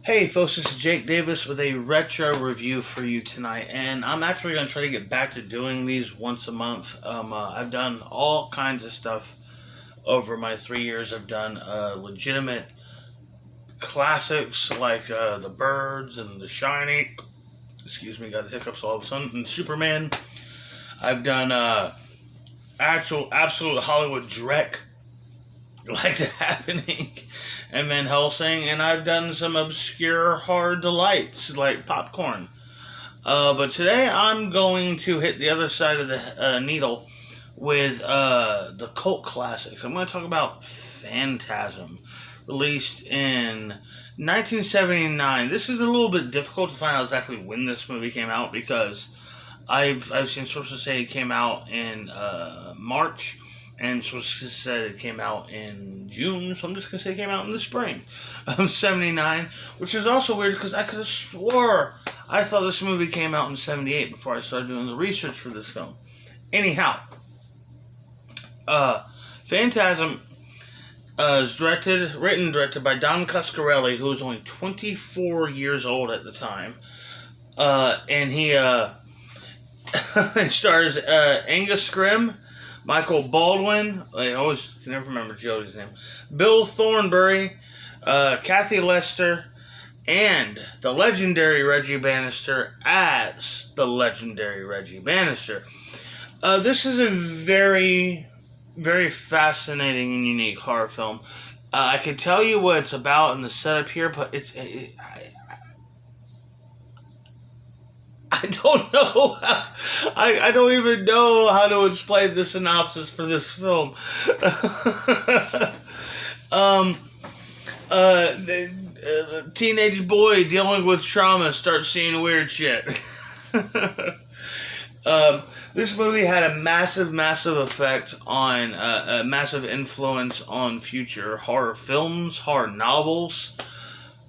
Hey folks, this is Jake Davis with a retro review for you tonight, and I'm actually going to try to get back to doing these once a month. I've done all kinds of stuff over my 3 years. I've done legitimate classics like The Birds and The Shining. Excuse me, got the hiccups all of a sudden. And Superman. I've done actual absolute Hollywood dreck like The Happening and Van Helsing, and I've done some obscure horror delights like Popcorn. But today I'm going to hit the other side of the needle with the cult classics. I'm going to talk about Phantasm, released in 1979. This is a little bit difficult to find out exactly when this movie came out because I've seen sources say it came out in March, and sources said it came out in June, so I'm just going to say it came out in the spring of 79, which is also weird because I could have swore I thought this movie came out in 78 before I started doing the research for this film. Anyhow, Phantasm is written and directed by Don Coscarelli, who was only 24 years old at the time. And he it stars Angus Scrimm, Michael Baldwin, I always can never remember Jody's name, Bill Thornbury, Kathy Lester, and the legendary Reggie Bannister as the legendary Reggie Bannister. This is a very, very fascinating and unique horror film. I can tell you what it's about in the setup here, but I don't know. I don't even know how to explain the synopsis for this film. The teenage boy dealing with trauma starts seeing weird shit. This movie had a massive, massive effect on, a massive influence on future horror films, horror novels,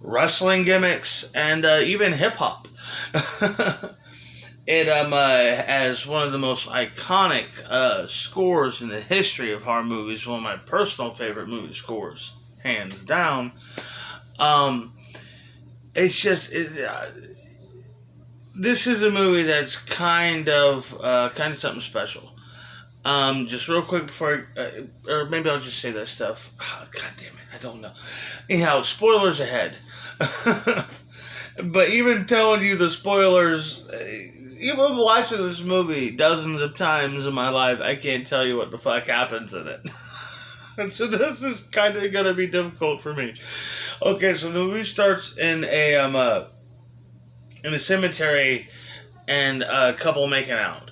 wrestling gimmicks, and even hip hop. It has one of the most iconic scores in the history of horror movies. One of my personal favorite movie scores, hands down. It's just this is a movie that's kind of something special. Just real quick before, or maybe I'll just say that stuff. Oh, God damn it, I don't know. Anyhow, spoilers ahead. But even telling you the spoilers, even watching this movie dozens of times in my life, I can't tell you what the fuck happens in it. So this is kind of going to be difficult for me. Okay, so the movie starts in a cemetery, and a couple making out,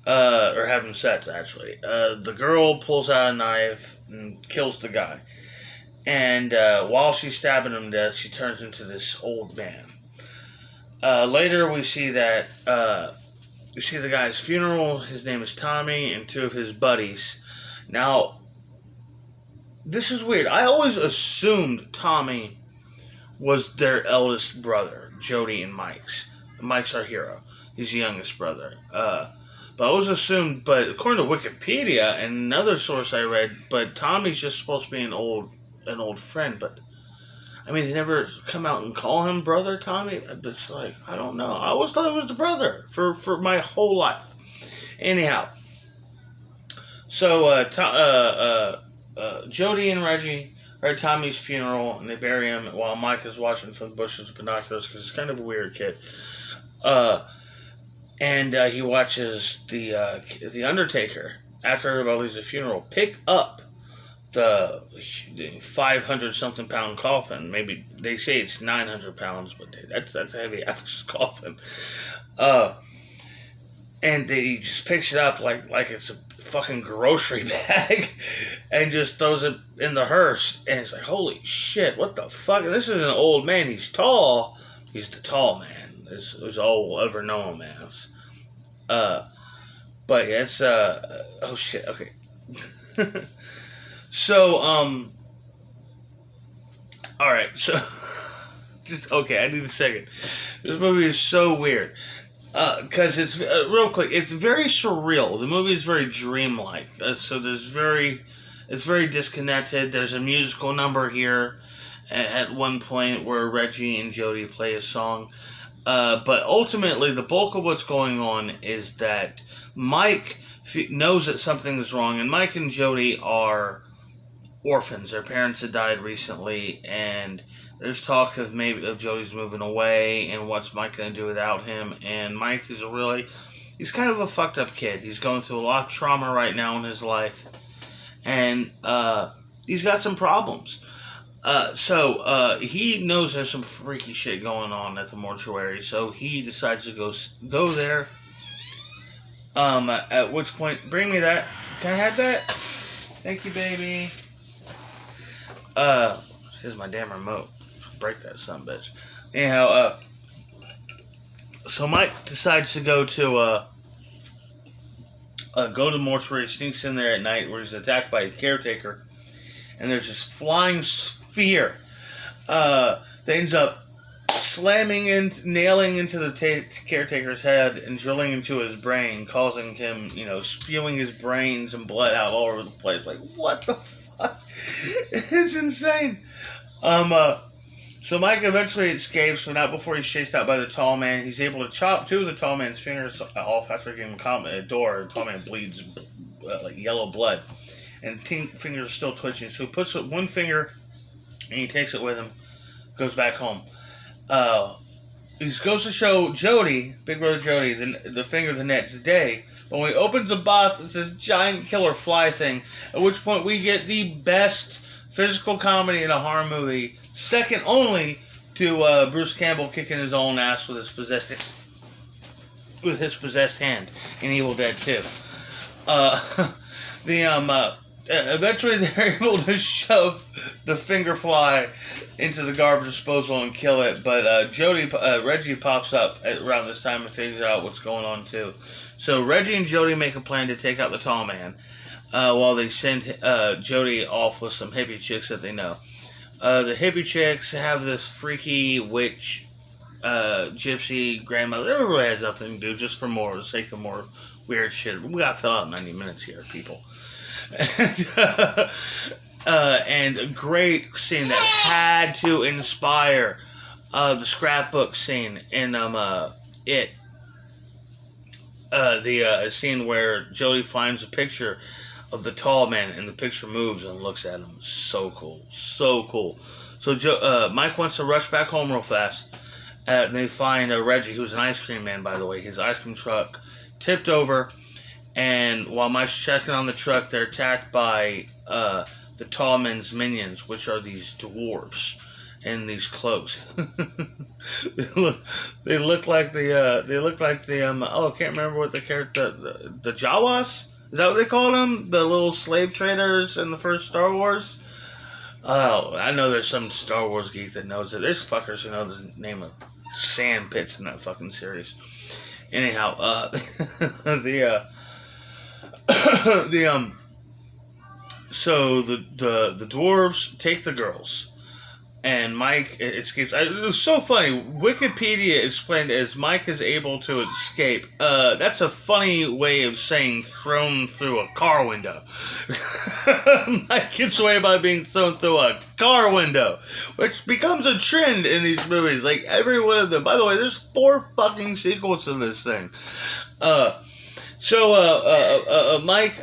or having sex actually. The girl pulls out a knife and kills the guy, and while she's stabbing him to death, she turns into this old man. Later, we see that we see the guy's funeral. His name is Tommy, and two of his buddies. Now, this is weird. I always assumed Tommy was their eldest brother, Jody and Mike's. Mike's our hero. He's the youngest brother. But I always assumed, but according to Wikipedia and another source I read, but Tommy's just supposed to be an old friend, but I mean, they never come out and call him Brother Tommy. It's like, I don't know. I always thought it was the brother for my whole life. Anyhow, so Jody and Reggie are at Tommy's funeral, and they bury him while Mike is watching from the bushes with binoculars because he's kind of a weird kid. And he watches the Undertaker, after everybody leaves the funeral, pick up the 500 something pound coffin. Maybe they say it's 900 pounds, but that's a heavy ass coffin. And he just picks it up like it's a fucking grocery bag and just throws it in the hearse. And it's like, holy shit, what the fuck? And this is an old man. He's tall. He's the tall man. This is all we'll ever know him as. But yeah, it's, oh shit, okay. So, alright, so, just, okay, I need a second. This movie is so weird. Because it's, real quick, it's very surreal. The movie is very dreamlike. So it's very disconnected. There's a musical number here. at one point where Reggie and Jody play a song. But ultimately, the bulk of what's going on is that Mike knows that something is wrong, and Mike and Jody are orphans. Their parents had died recently, and there's talk of maybe of Jody's moving away, and what's Mike going to do without him. And Mike is he's kind of a fucked up kid. He's going through a lot of trauma right now in his life, and he's got some problems. So he knows there's some freaky shit going on at the mortuary, so he decides to go there. At which point, bring me that. Can I have that? Thank you, baby. Here's my damn remote. Break that son of a bitch. Anyhow, so Mike decides to go to the mortuary, sneaks in there at night where he's attacked by a caretaker, and there's this flying sphere that ends up nailing into the caretaker's head and drilling into his brain, causing him, spewing his brains and blood out all over the place. Like, what the fuck? It's insane. So Mike eventually escapes, but not before he's chased out by the tall man. He's able to chop two of the tall man's fingers off after getting caught at a door. The tall man bleeds like yellow blood, and the fingers are still twitching. So he puts up one finger, and he takes it with him, goes back home. He goes to show Jody, Big Brother Jody, the finger the next day. But when he opens the box, it's this giant killer fly thing. At which point we get the best physical comedy in a horror movie, second only to Bruce Campbell kicking his own ass with his possessed hand in Evil Dead 2. Eventually they're able to shove the finger fly into the garbage disposal and kill it, but Reggie pops up around this time and figures out what's going on too. So Reggie and Jody make a plan to take out the tall man, while they send Jody off with some hippie chicks that they know. The hippie chicks have this freaky witch, gypsy grandmother. It really has nothing to do, just for the sake of more weird shit. We gotta fill out 90 minutes here, people. And a great scene that had to inspire the scrapbook scene in It. The scene where Jody finds a picture of the tall man, and the picture moves and looks at him. So cool. So cool. So Mike wants to rush back home real fast. And they find Reggie, who's an ice cream man, by the way. His ice cream truck tipped over. And while Mike's checking on the truck, they're attacked by the tall man's minions, which are these dwarves in these cloaks. they look like the I can't remember what the character, the Jawas? Is that what they called them? The little slave traders in the first Star Wars? Oh, I know there's some Star Wars geek that knows it. There's fuckers who know the name of sand pits in that fucking series. Anyhow, so the dwarves take the girls, and Mike escapes. It was so funny. Wikipedia explained it as Mike is able to escape. That's a funny way of saying thrown through a car window. Mike gets away by being thrown through a car window, which becomes a trend in these movies. Like every one of them. By the way, there's 4 fucking sequels to this thing. So Mike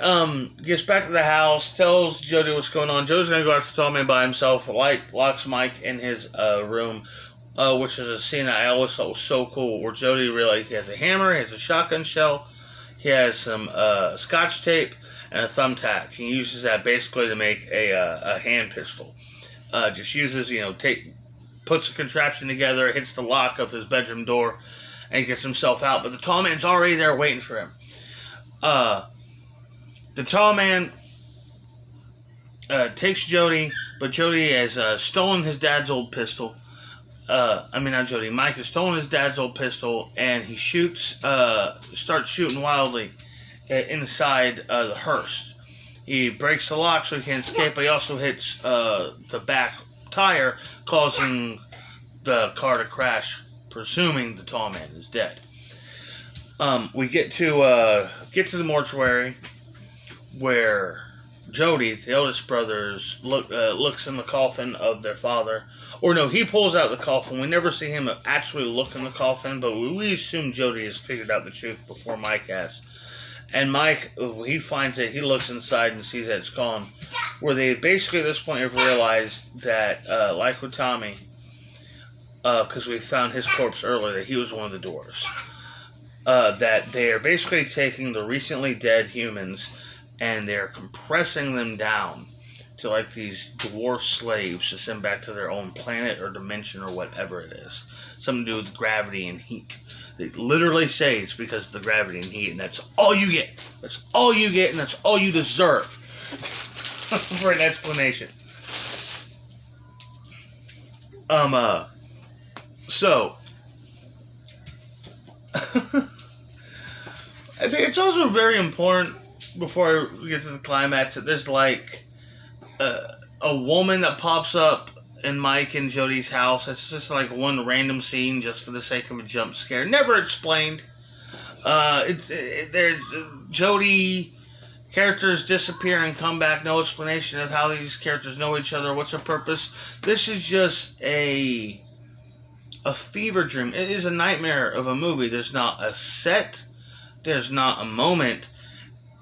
gets back to the house, tells Jody what's going on. Jody's going to go out to the tall man by himself. Locks Mike in his room, which is a scene that I always thought was so cool, where Jody realized he has a hammer, he has a shotgun shell, he has some scotch tape, and a thumbtack. He uses that basically to make a hand pistol. Just uses, puts a contraption together, hits the lock of his bedroom door, and gets himself out. But the tall man's already there waiting for him. The tall man takes Jody, but Jody has stolen his dad's old pistol. Not Jody. Mike has stolen his dad's old pistol, and he starts shooting wildly inside the hearse. He breaks the lock so he can't escape, but he also hits the back tire, causing the car to crash, presuming the tall man is dead. We get to the mortuary, where Jody, the eldest brother, looks in the coffin of their father. Or no, he pulls out the coffin. We never see him actually look in the coffin, but we assume Jody has figured out the truth before Mike has. And Mike, he finds it, he looks inside and sees that it's gone. Where they basically at this point have realized that, like with Tommy, because we found his corpse earlier, that he was one of the dwarves. That they are basically taking the recently dead humans and they're compressing them down to like these dwarf slaves to send back to their own planet or dimension or whatever it is. Something to do with gravity and heat. They literally say it's because of the gravity and heat, and that's all you get. That's all you get, and that's all you deserve for an explanation. So I think it's also very important, before we get to the climax, that there's like a woman that pops up in Mike and Jody's house. It's just like one random scene just for the sake of a jump scare. Never explained. Jody characters disappear and come back. No explanation of how these characters know each other. What's their purpose? This is just a fever dream. It is a nightmare of a movie. There's not a set. There's not a moment.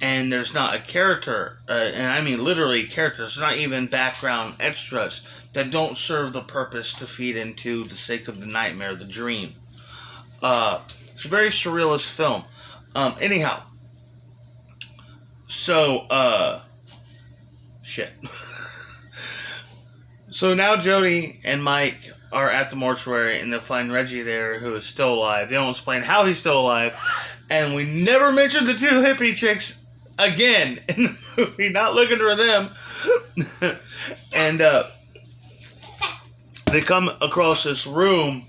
And there's not a character, and I mean literally characters, not even background extras that don't serve the purpose to feed into the sake of the nightmare, the dream. It's a very surrealist film. Anyhow. So, shit. So now Jody and Mike are at the mortuary and they find Reggie there, who is still alive. They don't explain how he's still alive. And we never mentioned the two hippie chicks again in the movie. Not looking for them. And they come across this room.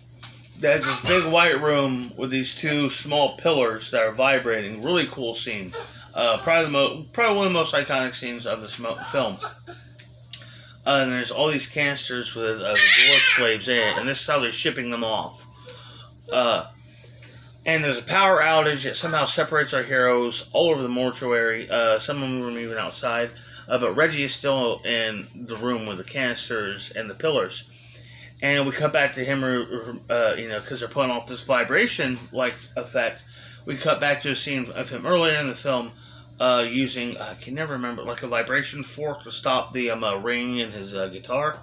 That's this big white room with these two small pillars that are vibrating. Really cool scene. Probably one of the most iconic scenes of this film. And there's all these canisters with the dwarf slaves in it, and this is how they're shipping them off. And there's a power outage that somehow separates our heroes all over the mortuary. Some of them are even outside. But Reggie is still in the room with the canisters and the pillars. And we cut back to him, because they're putting off this vibration-like effect. We cut back to a scene of him earlier in the film using, I can never remember, like a vibration fork to stop the ringing in his guitar.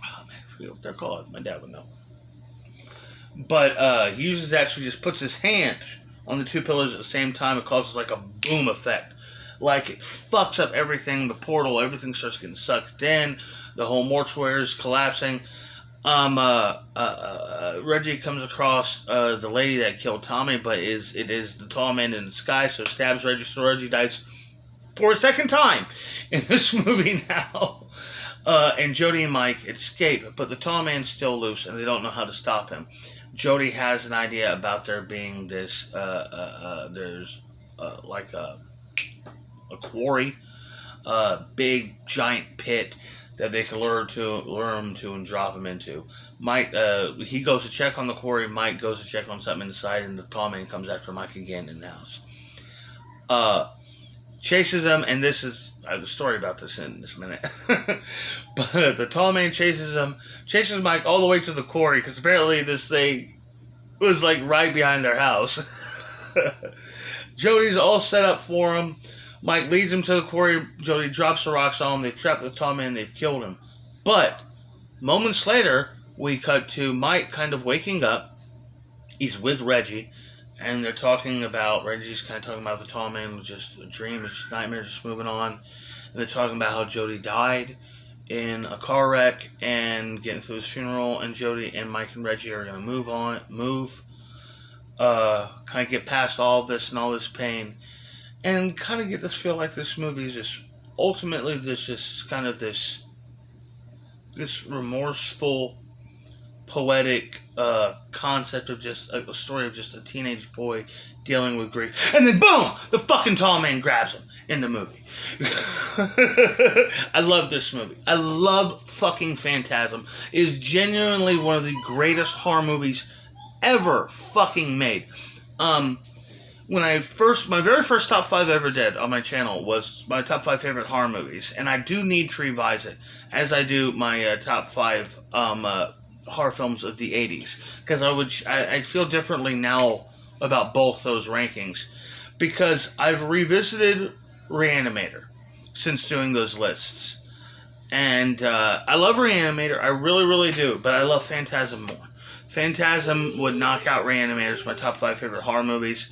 Oh, man, I forget what they're called. My dad would know. But he uses that, so he just puts his hand on the two pillars at the same time. It causes like a boom effect. Like it fucks up everything, the portal, everything starts getting sucked in. The whole mortuary is collapsing. Reggie comes across the lady that killed Tommy, but it is the tall man in the sky, so stabs Reggie, so Reggie dies for a second time in this movie now. And Jody and Mike escape, but the tall man's still loose, and they don't know how to stop him. Jody has an idea about there being this, there's like a quarry, big giant pit that they can lure him to and drop him into. Mike, he goes to check on the quarry. Mike goes to check on something inside, and the tall man comes after Mike again in the house. Chases him, and this is, I have a story about this in this minute. But the tall man chases Mike all the way to the quarry, because apparently this thing was like right behind their house. Jody's all set up for him. Mike leads him to the quarry. Jody drops the rocks on him. They've trapped the tall man. They've killed him. But moments later, we cut to Mike kind of waking up. He's with Reggie. And they're talking about, Reggie's kind of talking about the tall man was just a dream. It's just a nightmare, just moving on. And they're talking about how Jody died in a car wreck and getting through his funeral. And Jody and Mike and Reggie are going to move. Kind of get past all of this and all this pain. And kind of get this feel like this movie is just ultimately this remorseful, poetic concept of just a story of just a teenage boy dealing with grief. And then boom! The fucking tall man grabs him in the movie. I love this movie. I love fucking Phantasm. It is genuinely one of the greatest horror movies ever fucking made. my very first top 5 I ever did on my channel was my top 5 favorite horror movies, and I do need to revise it, as I do my top 5 horror films of the 80s, because I feel differently now about both those rankings, because I've revisited Reanimator since doing those lists, and I love Reanimator, I really, really do, but I love Phantasm more. Phantasm would knock out Reanimator as my top 5 favorite horror movies,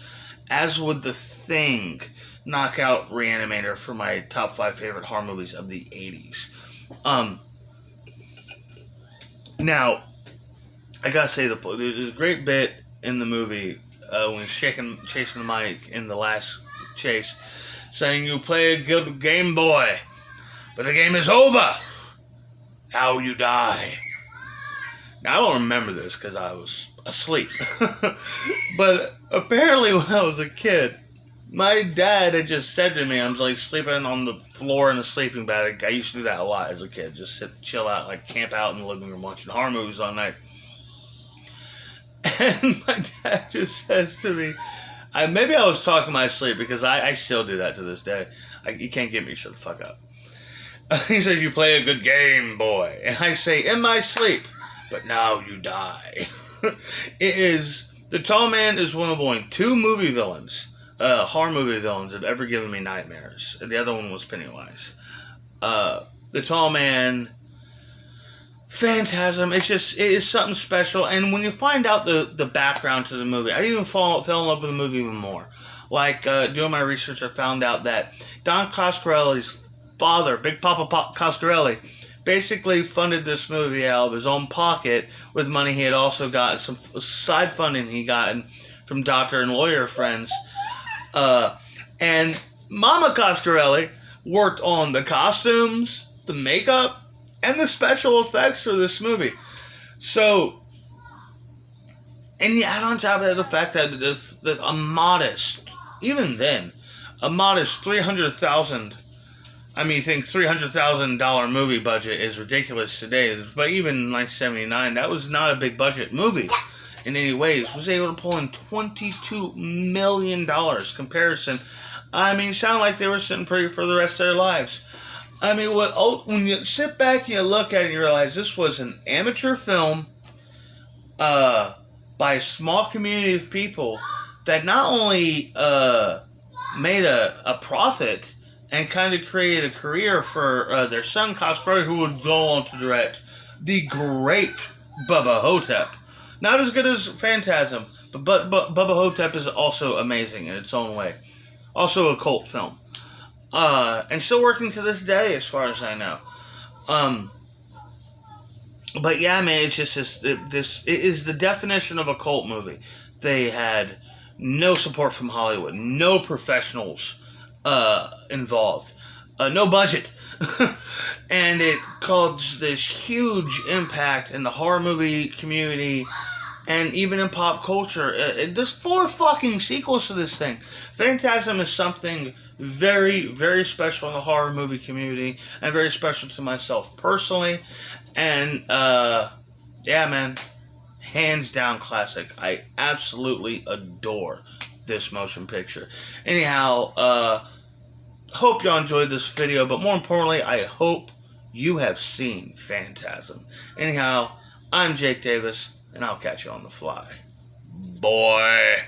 as would The Thing knock out Reanimator for my top 5 favorite horror movies of the 80s. Now, I gotta say, there's a great bit in the movie when he's chasing the mic in the last chase, saying, "You play a good game, boy, but the game is over. How you die." Now, I don't remember this because I was asleep. But apparently when I was a kid, my dad had just said to me, I was like sleeping on the floor in a sleeping bag. I used to do that a lot as a kid. Just chill out, like camp out in the living room watching horror movies all night. And my dad just says to me, maybe I was talking my sleep, because I still do that to this day. You can't get me to shut the fuck up. He says, "You play a good game, boy." And I say, "In my sleep, but now you die." The Tall Man is one of only 2 movie villains, horror movie villains, that have ever given me nightmares. The other one was Pennywise. The Tall Man, Phantasm, it is something special. And when you find out the background to the movie, I even fell in love with the movie even more. Like, doing my research, I found out that Don Coscarelli's father, Big Papa Coscarelli, basically funded this movie out of his own pocket with money he had also gotten, some side funding he gotten from doctor and lawyer friends. And Mama Coscarelli worked on the costumes, the makeup, and the special effects for this movie. So, and you add on top of that the fact that a modest, even then, a modest $300,000. I mean, you think $300,000 movie budget is ridiculous today, but even in 1979, that was not a big budget movie in any ways. Was able to pull in $22 million comparison. I mean, sound like they were sitting pretty for the rest of their lives. I mean, when you sit back and you look at it, you realize this was an amateur film by a small community of people that not only made a profit and kind of create a career for their son, Coscarelli, who would go on to direct the great Bubba Hotep. Not as good as Phantasm, but Bubba Hotep is also amazing in its own way. Also a cult film. And still working to this day, as far as I know. But yeah, man, it's just it is the definition of a cult movie. They had no support from Hollywood, no professionals involved, no budget, and it caused this huge impact in the horror movie community and even in pop culture. There's 4 fucking sequels to this thing. Phantasm is something very, very special in the horror movie community and very special to myself personally. And yeah, man, hands down classic. I absolutely adore this motion picture. Anyhow, hope y'all enjoyed this video, but more importantly, I hope you have seen Phantasm. Anyhow, I'm Jake Davis, and I'll catch you on the fly. Boy.